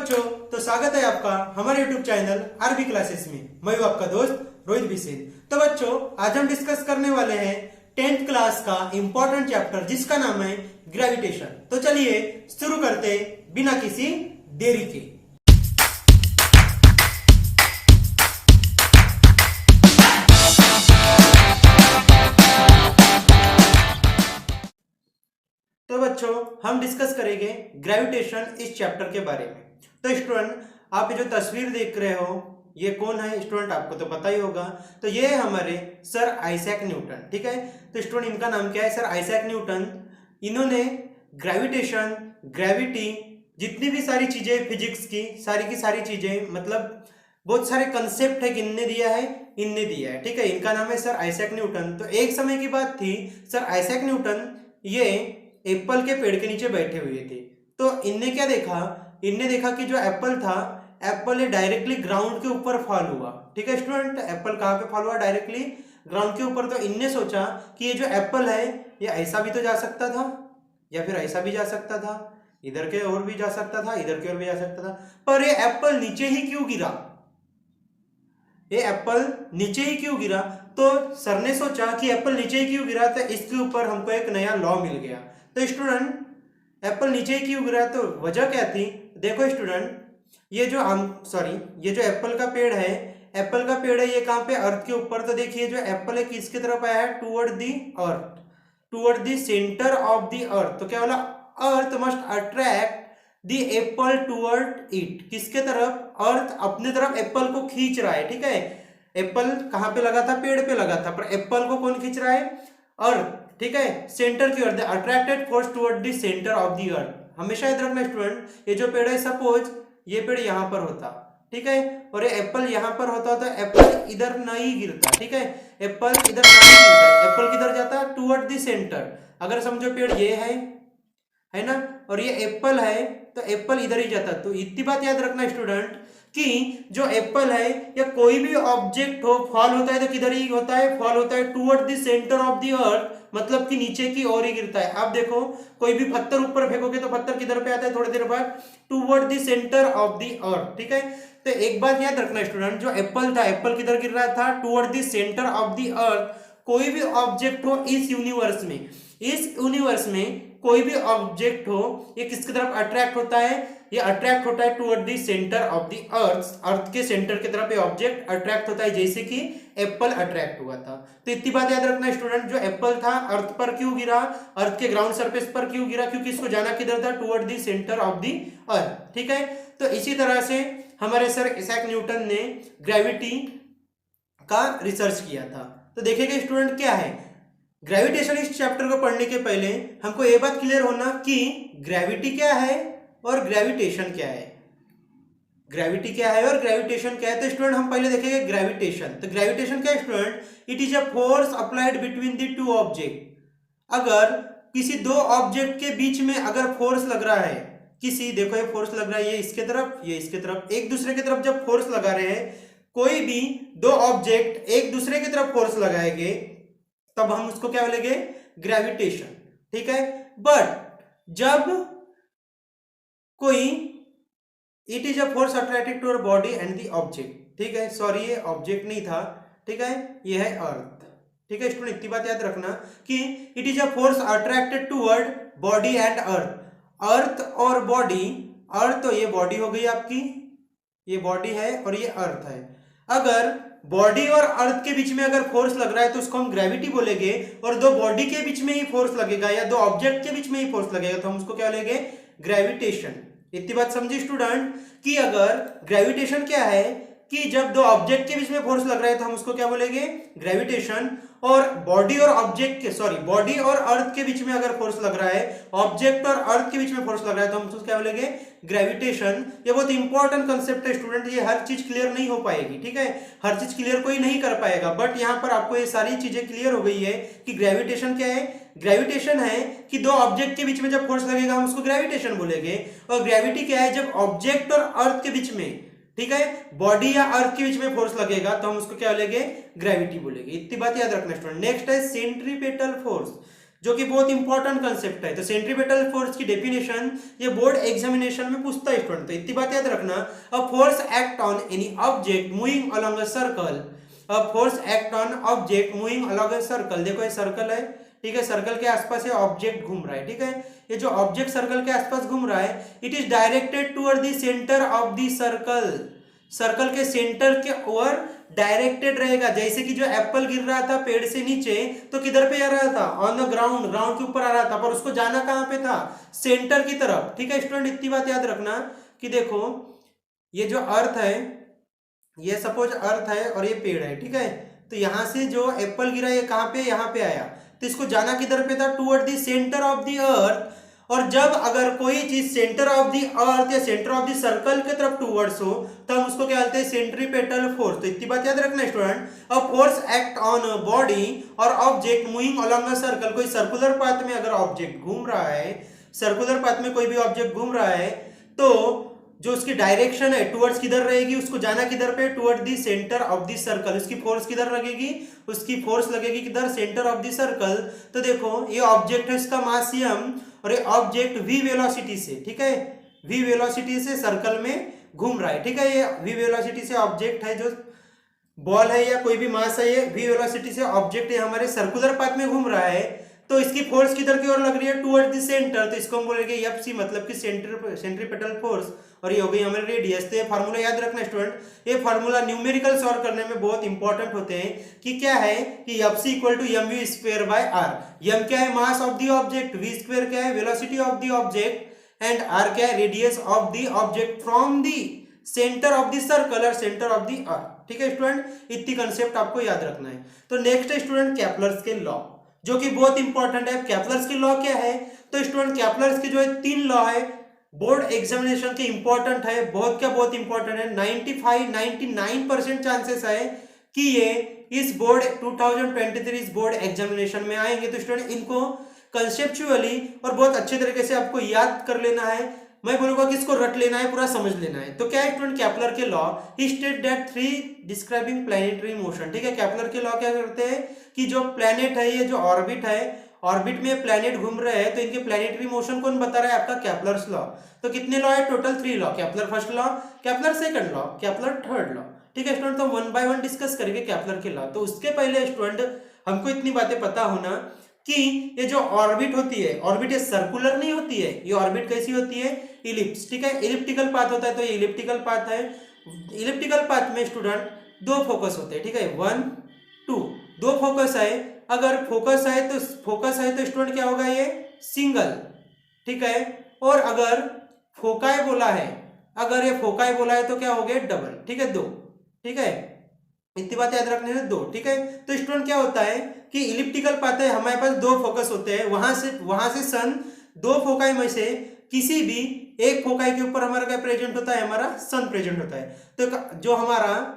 बच्चों, तो स्वागत है आपका हमारे YouTube चैनल आरबी क्लासेस में। मैं हूं आपका दोस्त रोहित बिसेन। तो बच्चों, आज हम डिस्कस करने वाले हैं 10th क्लास का इंपॉर्टेंट चैप्टर जिसका नाम है ग्रेविटेशन। तो चलिए शुरू करते बिना किसी देरी के। तो बच्चों, हम डिस्कस करेंगे ग्रेविटेशन इस चैप्टर के बारे में। तो स्टूडेंट, आप जो तस्वीर देख रहे हो ये कौन है स्टूडेंट, आपको तो पता ही होगा। तो ये है हमारे सर आइजैक न्यूटन, ठीक है। तो स्टूडेंट, इनका नाम क्या है? Sir Isaac Newton. इन्होंने ग्रेविटेशन, ग्रेविटी, जितनी भी सारी चीजें फिजिक्स की सारी चीजें, मतलब बहुत सारे कंसेप्ट है इनने दिया है, ठीक है। इनका नाम है सर आइजैक न्यूटन। तो एक समय की बात थी, सर आइजैक न्यूटन ये एप्पल के पेड़ के नीचे बैठे हुए थे। तो इनने क्या देखा? इनने देखा कि जो एप्पल था, एप्पल ये डायरेक्टली ग्राउंड के ऊपर फॉल हुआ, ठीक है स्टूडेंट। एप्पल कहाँ पे फॉल हुआ? डायरेक्टली ग्राउंड के ऊपर। तो इनने सोचा कि ये जो एप्पल है ये ऐसा भी तो जा सकता था, या फिर ऐसा भी जा सकता था, इधर के और भी जा सकता था, इधर के और भी जा सकता था, पर ये एप्पल नीचे ही क्यों गिरा? ये एप्पल नीचे ही क्यों गिरा? तो सर ने सोचा कि एप्पल नीचे ही क्यों गिरा, तो इसके ऊपर हमको एक नया लॉ मिल गया। तो स्टूडेंट, एप्पल नीचे ही क्यों गिरा? तो वजह क्या थी? देखो स्टूडेंट, ये जो एप्पल का पेड़ है, ये कहाँ पे? अर्थ के ऊपर। तो देखिए जो एप्पल है किसकी तरफ आया है? Toward the earth, toward the centre of the अर्थ। तो क्या बोला? Earth must attract the Apple toward it. किसके तरफ? अर्थ अपने तरफ एप्पल को खींच रहा है, ठीक है। एप्पल कहां पे लगा था? पेड़ पे लगा था, पर एप्पल को कौन खींच रहा है? अर्थ, ठीक है, सेंटर की earth. Attracted force toward the centre of the earth. हमेशा याद रखना स्टूडेंट, ये जो पेड़ है, सपोज ये पेड़ यहां पर होता, ठीक है, और ये एप्पल यहां पर होता, तो एप्पल इधर नहीं गिरता, ठीक है। एप्पल इधर नहीं गिरता, एप्पल किधर जाता? Toward the centre. अगर समझो पेड़ ये है ना, और ये एप्पल है, तो एप्पल इधर ही जाता। तो इतनी बात याद रखना स्टूडेंट कि जो एप्पल है या कोई भी ऑब्जेक्ट हो, फॉल होता है तो किधर ही होता है? फॉल होता है toward the centre of the अर्थ, मतलब कि नीचे की ओर ही गिरता है। आप देखो, कोई भी पत्थर ऊपर फेंकोगे तो पत्थर किधर पे आता है? थोड़ी देर बाद toward the centre of the earth, ठीक है। तो एक बात याद रखना स्टूडेंट, जो एप्पल था, एप्पल किधर गिर रहा था? Toward the centre of the अर्थ। कोई भी ऑब्जेक्ट हो इस यूनिवर्स में कोई भी ऑब्जेक्ट हो, ये किसकी तरफ अट्रैक्ट होता है? ये अट्रैक्ट होता है toward the centre of the earth. Earth के सेंटर की तरफ ये ऑब्जेक्ट अट्रैक्ट होता है, जैसे कि एप्पल अट्रैक्ट हुआ था। तो इतनी बात याद रखना स्टूडेंट, जो एप्पल था अर्थ पर क्यों गिरा? अर्थ के ग्राउंड सरफेस पर क्यों गिरा? क्योंकि इसको जाना किधर था? Toward the centre of the earth, ठीक है। तो इसी तरह से हमारे सर आइजैक न्यूटन ने ग्रेविटी का रिसर्च किया था। तो देखिएगा स्टूडेंट, क्या है ग्रेविटेशन। इस चैप्टर को पढ़ने के पहले हमको ये बात क्लियर होना कि ग्रेविटी क्या है और ग्रेविटेशन क्या है। ग्रेविटी क्या है और ग्रेविटेशन क्या है? तो स्टूडेंट, हम पहले देखेंगे ग्रेविटेशन। तो ग्रेविटेशन क्या है student? It is a force applied between the two object. अगर किसी दो ऑब्जेक्ट के बीच में अगर फोर्स लग रहा है, देखो ये फोर्स लग रहा है, ये इसके तरफ, ये इसके तरफ, एक दूसरे की तरफ जब फोर्स लगा रहे हैं, कोई भी दो ऑब्जेक्ट एक दूसरे की तरफ फोर्स लगाएंगे, तब हम उसको क्या बोलेंगे? ग्रेविटेशन, ठीक है। बट जब कोई it is a force attracted to our body and the object, ठीक है, सॉरी ये ऑब्जेक्ट नहीं था, ठीक है, ये है अर्थ, ठीक है स्टूडेंट। इतनी बात याद रखना कि it is a force attracted toward body and earth. Earth और बॉडी, अर्थ तो ये बॉडी हो गई आपकी, ये बॉडी है और ये अर्थ है। अगर बॉडी और अर्थ के बीच में अगर फोर्स लग रहा है तो उसको हम ग्रेविटी बोलेंगे, और दो बॉडी के बीच में ही फोर्स लगेगा या दो ऑब्जेक्ट के बीच में ही फोर्स लगेगा तो हम उसको क्या बोलेंगे? ग्रेविटेशन। इतनी बात समझी स्टूडेंट कि अगर ग्रेविटेशन क्या है कि जब दो ऑब्जेक्ट के बीच में फोर्स लग रहा है तो हम उसको क्या बोलेंगे? ग्रेविटेशन। और बॉडी और अर्थ के बीच में अगर फोर्स लग रहा है, ऑब्जेक्ट और अर्थ के बीच में फोर्स लग रहा है, तो हम उसको क्या बोलेंगे? ग्रेविटेशन। ये बहुत इंपॉर्टेंट कंसेप्ट है स्टूडेंट, ये हर चीज क्लियर नहीं हो पाएगी, ठीक है, हर चीज क्लियर कोई नहीं कर पाएगा, बट यहाँ पर आपको ये सारी चीजें क्लियर हो गई है कि ग्रेविटेशन क्या है। ग्रेविटेशन है कि दो ऑब्जेक्ट के बीच में जब फोर्स लगेगा हम उसको ग्रेविटेशन बोलेंगे। और ग्रेविटी क्या है? जब ऑब्जेक्ट और अर्थ के बीच में, ठीक है, बॉडी या अर्थ के बीच में फोर्स लगेगा तो हम उसको क्या बोलेंगे? ग्रेविटी बोलेंगे। इतनी बात याद रखना स्टूडेंट। नेक्स्ट है सेंट्रीपेटल फोर्स। जो कि बहुत इंपॉर्टेंट कंसेप्ट है। तो सेंट्रीपेटल फोर्स की डेफिनेशन ये बोर्ड एग्जामिनेशन में पूछता है स्टूडेंट, तो इतनी बात याद रखना। अ force act on any object moving along a circle, a force act on object moving along a circle. देखो ये सर्कल है, ठीक है, सर्कल के आसपास ये ऑब्जेक्ट घूम रहा है, ठीक है, ये जो ऑब्जेक्ट सर्कल के आसपास घूम रहा है, it is directed toward the centre of the circle, circle के सेंटर के ओर डायरेक्टेड रहेगा। जैसे कि जो एप्पल गिर रहा था पेड़ से नीचे, तो किधर पे आ रहा था, ऑन द ग्राउंड, ग्राउंड के ऊपर आ रहा था, पर उसको जाना कहां पे था, सेंटर की तरफ, ठीक है स्टूडेंट। इतनी बात याद रखना कि देखो ये जो अर्थ है, ये सपोज अर्थ है और ये पेड़ है, ठीक है, तो यहां से जो एप्पल गिरा ये कहां पे, यहां पे आया, तो इसको जाना किधर पे था, toward the centre of the अर्थ। और जब अगर कोई चीज सेंटर ऑफ द अर्थ या सेंटर ऑफ द सर्कल की तरफ टुवर्ड्स हो, तो हम उसको क्या बोलते हैं, सेंट्रीपेटल फोर्स। तो इतनी बात याद रखना student, a force act on body और object moving along a circle. कोई सर्कुलर पाथ में अगर ऑब्जेक्ट घूम रहा है, सर्कुलर पाथ में कोई भी ऑब्जेक्ट घूम रहा है, तो जो उसकी डायरेक्शन है टुवर्ड्स किधर रहेगी, उसको जाना किधर पे, toward the centre of the circle. उसकी फोर्स किधर लगेगी, उसकी फोर्स लगेगी किधर, सेंटर ऑफ द सर्कल। तो देखो ये ऑब्जेक्ट है, इसका मास m, और ये ऑब्जेक्ट v वेलोसिटी से, ठीक है, v वेलोसिटी से सर्कल में घूम रहा है, ठीक है, ये v वेलोसिटी से ऑब्जेक्ट है, जो बॉल है या कोई भी मास है, ये v वेलोसिटी से ऑब्जेक्ट है हमारे सर्कुलर पाथ में घूम रहा है, तो इसकी फोर्स किधर की ओर लग रही है, टुवर्ड द सेंटर, तो इसको हम बोलेंगे एफ मतलब कि सेंट्रीपेटल फोर्स, और ये हो गई हमारी रेडियस। तो ये फार्मूला याद रखना स्टूडेंट, ये फार्मूला न्यूमेरिकल सॉल्व करने में बहुत इंपॉर्टेंट होते हैं, कि क्या है कि F C equal to M V square by R. M क्या है, mass of the object, V square क्या है, velocity of the object, and R क्या है, radius of the object from the centre of the circle और centre of the earth, ठीक है student, इतनी कंसेप्ट आपको याद रखना है। तो नेक्स्ट है स्टूडेंट कैप्लर्स के लॉ, जो कि बहुत इंपॉर्टेंट है। कैप्लर्स के लॉ क्या है, तो स्टूडेंट कैप्लर्स के जो है 3 लॉ है, बोर्ड एग्जामिनेशन के इंपॉर्टेंट है, बहुत क्या बहुत इंपॉर्टेंट है, 99% चांसेस है कि ये इस बोर्ड 2023 इस बोर्ड एग्जामिनेशन में आएंगे। तो स्टूडेंट इनको कंसेप्चुअली और बहुत अच्छे तरीके से आपको याद कर लेना है, मैं बोलूंगा कि इसको रट लेना है, पूरा समझ लेना है। तो क्या है स्टूडेंट, कैप्लर के law, he state that 3 describing planetary motion, ठीक है, कैप्लर के लॉ क्या करते हैं कि जो प्लैनेट है, ये जो ऑर्बिट है, ऑर्बिट में प्लैनेट घूम रहे हैं, तो इनके प्लैनेटरी मोशन कौन बता रहा है, आपका कैप्लर्स लॉ। तो कितने लॉ है, total 3 law, Kepler first law, Kepler second law, Kepler third law, ठीक है स्टूडेंट। तो 1 बाय 1 डिस्कस करेंगे कैप्लर के लॉ। तो उसके पहले स्टूडेंट हमको इतनी बातें पता होना कि ये जो ऑर्बिट होती है, ऑर्बिट ये सर्कुलर नहीं होती है, ये ऑर्बिट कैसी होती है, इलिप्स, ठीक है, इलिप्टिकल पाथ होता है। तो ये इलिप्टिकल पाथ है, इलिप्टिकल पाथ में स्टूडेंट 2 फोकस होते हैं, ठीक है, 1 2, 2 फोकस है। अगर फोकस है तो स्टूडेंट क्या होगा, ये सिंगल, ठीक है, और अगर फोकाई बोला है, अगर ये फोकाई बोला है तो क्या हो गया, डबल, ठीक है, 2, ठीक है, इतनी बात याद रखने हैं, 2, ठीक है। तो स्टूडेंट क्या होता है कि इलिप्टिकल पाथ है, हमारे पास 2 फोकस होते हैं, वहां से सन 2 फोकाई में से किसी भी एक फोकाई के ऊपर हमारा क्या प्रेजेंट होता है, हमारा सन प्रेजेंट होता है। तो जो हमारा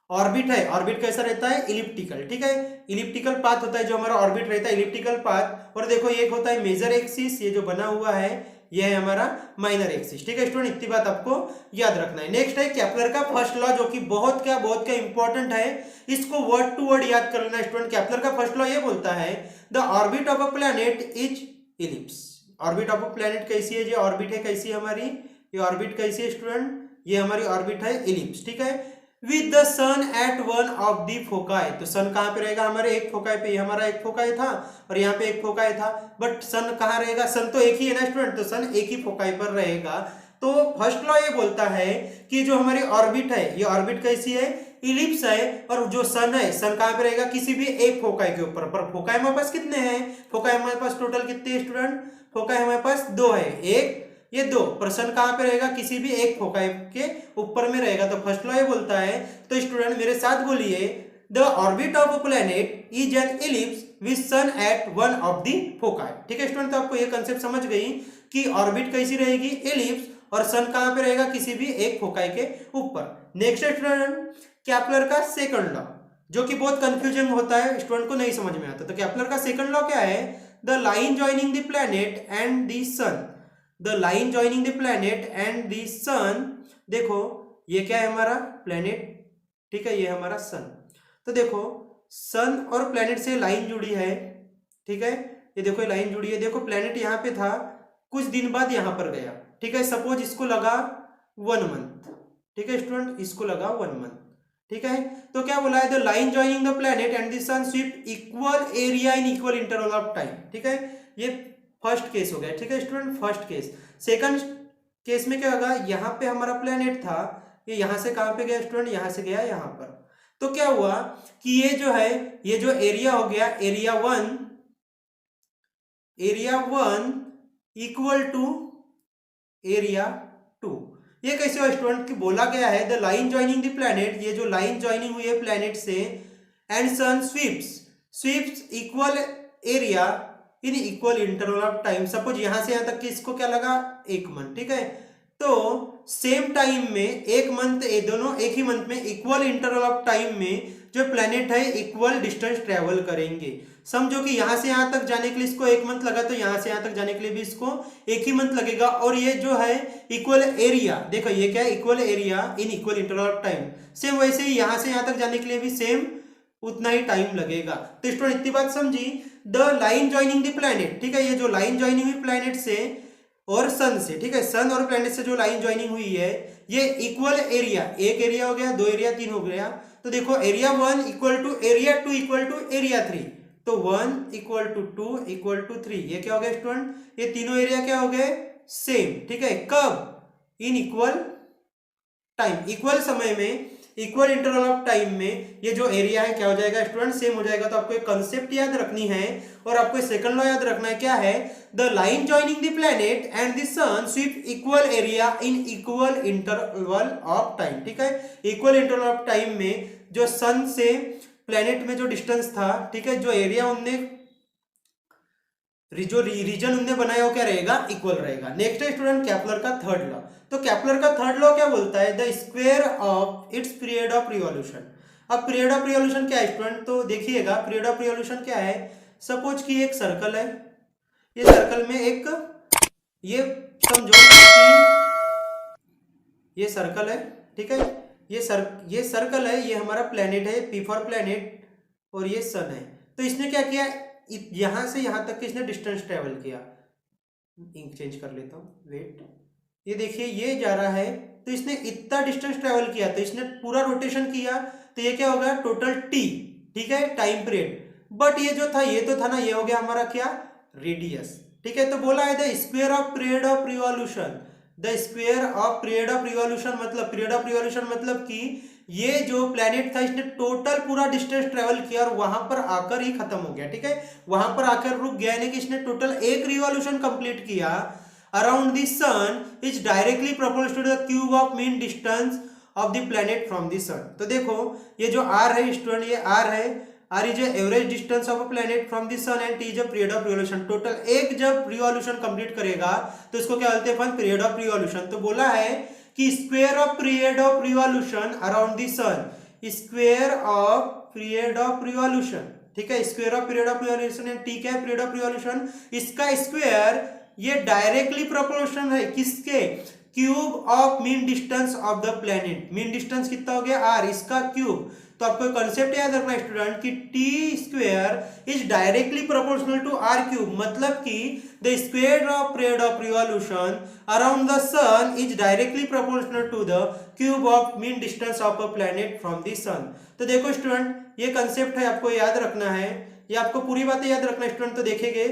ऑर्बिट है, ऑर्बिट कैसा रहता है, इलिप्टिकल, ठीक है, इलिप्टिकल पाथ होता है जो हमारा ऑर्बिट रहता है, इलिप्टिकल पाथ। और देखो एक होता है मेजर एक्सिस, ये जो बना हुआ है ये है हमारा माइनर एक्सिस, ठीक है स्टूडेंट, इतनी बात आपको याद रखना है। नेक्स्ट है कैप्लर का फर्स्ट लॉ, जो कि बहुत क्या इंपॉर्टेंट है, इसको वर्ड टू वर्ड याद कर लेना स्टूडेंट। कैप्लर का फर्स्ट लॉ ये बोलता है, the orbit of a planet is ellipse. Orbit of a planet कैसी है, ये ऑर्बिट है कैसी है हमारी, ये ऑर्बिट कैसी है स्टूडेंट, ये हमारी ऑर्बिट है इलिप्स, ठीक है, with the sun at one of the foci. तो सन कहां पे रहेगा, हमारे एक फोकाई पे, हमारा एक फोकाई था और यहाँ पे एक फोकाई था, बट सन कहां रहेगा, सन तो एक ही है ना स्टूडेंट, तो सन एक ही फोकाई पर रहेगा। तो फर्स्ट लॉ ये बोलता है कि जो हमारी ऑर्बिट है, ये ऑर्बिट कैसी है, इलिप्स है, और जो सन है, सन कहां पे रहेगा, किसी भी एक फोकाई के ऊपर। पर फोकाई हमारे पास कितने हैं, फोकाई हमारे पास टोटल कितने स्टूडेंट, फोकाई हमारे पास 2 है, एक ये 2, पर सन कहां पे रहेगा, किसी भी एक फोकाई के ऊपर में रहेगा। तो फर्स्ट लॉ ये बोलता है, तो स्टूडेंट मेरे साथ बोलिए, the orbit of a planet is an ellipse with sun at one of the foci, ठीक है स्टूडेंट। तो आपको ये कंसेप्ट समझ गई कि ऑर्बिट कैसी रहेगी, इलिप्स, और सन कहां पे रहेगा, किसी भी एक फोकाई के ऊपर। नेक्स्ट स्टूडेंट कैप्लर का सेकंड लॉ, जो कि बहुत कंफ्यूजिंग होता है, स्टूडेंट को नहीं समझ में आता। तो कैप्लर का सेकंड लॉ क्या है, the line joining the planet and the sun, the line joining the planet and the sun. देखो ये क्या है, हमारा प्लैनेट, ठीक है, ये हमारा सन। तो देखो सन और प्लैनेट से लाइन जुड़ी है, ठीक है, ये देखो ये लाइन जुड़ी है, देखो प्लेनेट यहाँ पे था, कुछ दिन बाद यहाँ पर गया, ठीक है। सपोज इसको लगा 1 मंथ, ठीक है स्टूडेंट, इसको लगा 1 मंथ, ठीक है। तो क्या बोला है, the line joining the planet and the sun sweep equal area in equal interval of time, ठीक है। ये फर्स्ट केस हो गया, ठीक है student, first case. Second case में क्या होगा, यहाँ पे हमारा प्लेनेट था, ये यहाँ से कहाँ पे गया स्टूडेंट, यहाँ से गया यहाँ पर। तो क्या हुआ कि ये जो है, ये जो एरिया हो गया, area one equal to area 2। ये कैसे हो स्टूडेंट, कि बोला गया है the line joining the planet, ये जो लाइन ज्वाइनिंग हुई है प्लैनेट से, and sun sweeps equal area in equal interval of time. Suppose यहां से यहां तक कि इसको क्या लगा 1 मंथ, ठीक है। तो सेम टाइम में 1 मंथ, ये दोनों एक ही मंथ में इक्वल इंटरवल ऑफ टाइम में जो प्लैनेट है इक्वल डिस्टेंस ट्रेवल करेंगे। समझो कि यहां से यहां तक जाने के लिए इसको 1 मंथ लगा, तो यहां से यहां तक जाने के लिए भी इसको 1 ही मंथ लगेगा। और ये जो है इक्वल एरिया, देखो ये क्या है, equal area in equal interval of time. Same वैसे ही यहां से यहां तक जाने के लिए भी सेम उतना ही टाइम लगेगा। तो स्टूडेंट इतनी बात समझी, the line joining the planet, ठीक है। ये जो लाइन ज्वाइनिंग हुई प्लैनेट से और सन से, ठीक है, सन और प्लैनेट से जो लाइन ज्वाइनिंग हुई है, ये इक्वल एरिया, 1 एरिया हो गया, 2 एरिया, 3 हो गया। तो देखो area 1 equal to area 2 equal to area 3, तो 1 इक्वल टू 2 इक्वल टू 3। ये क्या हो गया स्टूडेंट, ये तीनों एरिया क्या हो गए, सेम, ठीक है। कब, इन इक्वल टाइम, इक्वल समय में, इक्वल इंटरवल ऑफ टाइम में ये जो एरिया है क्या हो जाएगा स्टूडेंट, सेम हो जाएगा। तो आपको एक कंसेप्ट याद रखनी है और आपको सेकंड लॉ याद रखना है, क्या है, the line joining the planet and the sun sweep equal area in equal interval of time, ठीक है। इक्वल इंटरवल ऑफ टाइम में जो सन से प्लैनेट में जो डिस्टेंस था, ठीक है, जो एरिया उनने जो रीजन उनने बनाया वो क्या रहेगा, इक्वल रहेगा। नेक्स्ट है स्टूडेंट केपलर का थर्ड लॉ। तो केपलर का थर्ड लॉ क्या बोलता है, the square of its period of revolution. अब पीरियड ऑफ रिवॉल्यूशन क्या है स्टूडेंट, तो देखिएगा पीरियड ऑफ रिवॉल्यूशन क्या है। सपोज कि एक सर्कल है, ये सर्कल में एक, ये समझो कि ये सर्कल है, ठीक है, ये सर्कल है, ये हमारा प्लेनेट है, पी फॉर प्लेनेट, और ये सन है। तो इसने क्या किया, यहां से यहां तक इसने डिस्टेंस ट्रेवल किया। इंक चेंज कर लेता हूं, वेट, ये देखिए ये जा रहा है, तो इसने इतना डिस्टेंस ट्रेवल किया, तो इसने पूरा रोटेशन किया, तो ये क्या होगा, टोटल टी, ठीक है, टाइम पीरियड। बट ये जो था, ये तो था ना, ये हो गया हमारा क्या, रेडियस, ठीक है। तो बोला है the square of period of revolution, the square of period of revolution मतलब, पीरियड ऑफ रिवॉल्यूशन मतलब कि ये जो प्लेनेट था इसने टोटल पूरा डिस्टेंस ट्रेवल किया और वहां पर आकर ही खत्म हो गया, ठीक है, वहां पर आकर रुक गया, यानी कि इसने टोटल एक रिवॉल्यूशन कंप्लीट किया around the sun is directly proportional to the cube of mean distance of the planet from the sun. तो देखो ये जो आर है स्टूडेंट, ये आर है, R is average distance of a planet from the sun and T is a period of revolution. Total एक जब revolution complete करेगा तो इसको क्या बोलते हैं, पीरियड ऑफ रिवॉल्यूशन। तो बोला है कि square of period of revolution around the sun, square of period of revolution, ठीक है, square of period of revolution and T क्या है, पीरियड ऑफ रिवॉल्यूशन, इसका स्क्वायर ये डायरेक्टली प्रोपोर्शनल है किसके, cube of mean distance of the planet. Mean distance कितना हो गया, आर, इसका क्यूब। तो आपको कंसेप्ट याद रखना स्टूडेंट कि T square is directly proportional to R cube, मतलब कि the square of period of revolution around the sun is directly proportional to the cube of mean distance of a planet from the sun. तो देखो student ये concept है, आपको याद रखना है, ये आपको पूरी बातें याद रखना स्टूडेंट। तो देखेंगे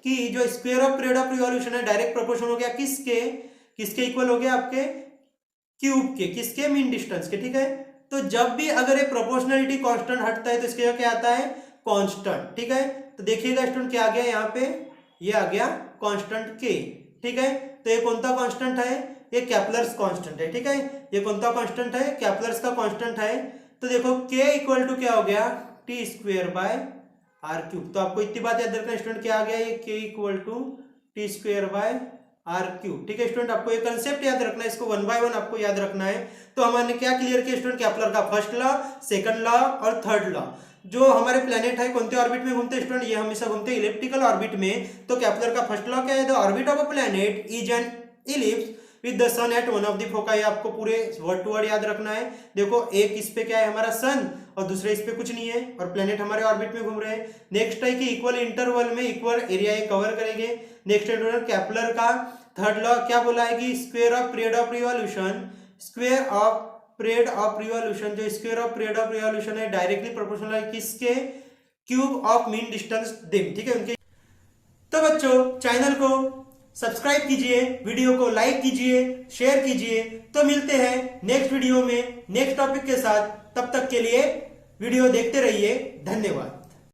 कि जो square of period of revolution है डायरेक्ट प्रोपोर्शनल हो गया किसके, किसके इक्वल हो गया, आपके क्यूब के, किसके, मीन डिस्टेंस के, ठीक है। तो जब भी अगर ये प्रोपोर्शनलिटी कांस्टेंट हटता है तो इसके क्या आता है, कांस्टेंट, ठीक है। तो देखिएगा स्टूडेंट क्या आ गया यहाँ पे, ये आ गया कांस्टेंट के, ठीक है। तो ये कौन सा कांस्टेंट है, ये केपलर्स कांस्टेंट है, ठीक है। ये कौन सा कांस्टेंट है, केपलर्स का कांस्टेंट है। तो देखो के इक्वल टू क्या हो गया, T square by R cube. तो आपको इतनी बात याद रखना स्टूडेंट, क्या आ गया, ये K equal to T square by R cube, ठीक है स्टूडेंट। आपको ये कंसेप्ट याद रखना है, इसको 1 बाय 1 आपको याद रखना है। तो हमने क्या क्लियर किया स्टूडेंट, केपलर का फर्स्ट लॉ, सेकंड लॉ और थर्ड लॉ। जो हमारे प्लेनेट है कौन से ऑर्बिट में घूमते हैं स्टूडेंट, ये हमेशा घूमते हैं इलिप्टिकल ऑर्बिट में। तो केपलर का फर्स्ट लॉ क्या है, the orbit of a planet is an ellipse with the sun at one of the foci. आपको पूरे वर्ड टू वर्ड याद रखना है। देखो एक इस पे क्या है हमारा सन और दूसरे इस पे कुछ नहीं है और प्लेनेट हमारे ऑर्बिट में घूम रहे हैं। नेक्स्ट है कि इक्वल इंटरवल में इक्वल एरिया ये कवर करेंगे। नेक्स्ट है केपलर का थर्ड लॉ क्या बोला है कि square of period of revolution, square of period of revolution, जो square of period of revolution है डायरेक्टली प्रोपोर्शनल है किसके, क्यूब ऑफ मीन डिस्टेंस दिम। ठीक है उनके। तो बच्चों चैनल को सब्सक्राइब कीजिए, वीडियो को लाइक कीजिए, शेयर कीजिए। तो मिलते हैं नेक्स्ट वीडियो में नेक्स्ट टॉपिक के साथ। तब तक के लिए वीडियो देखते रहिए। धन्यवाद।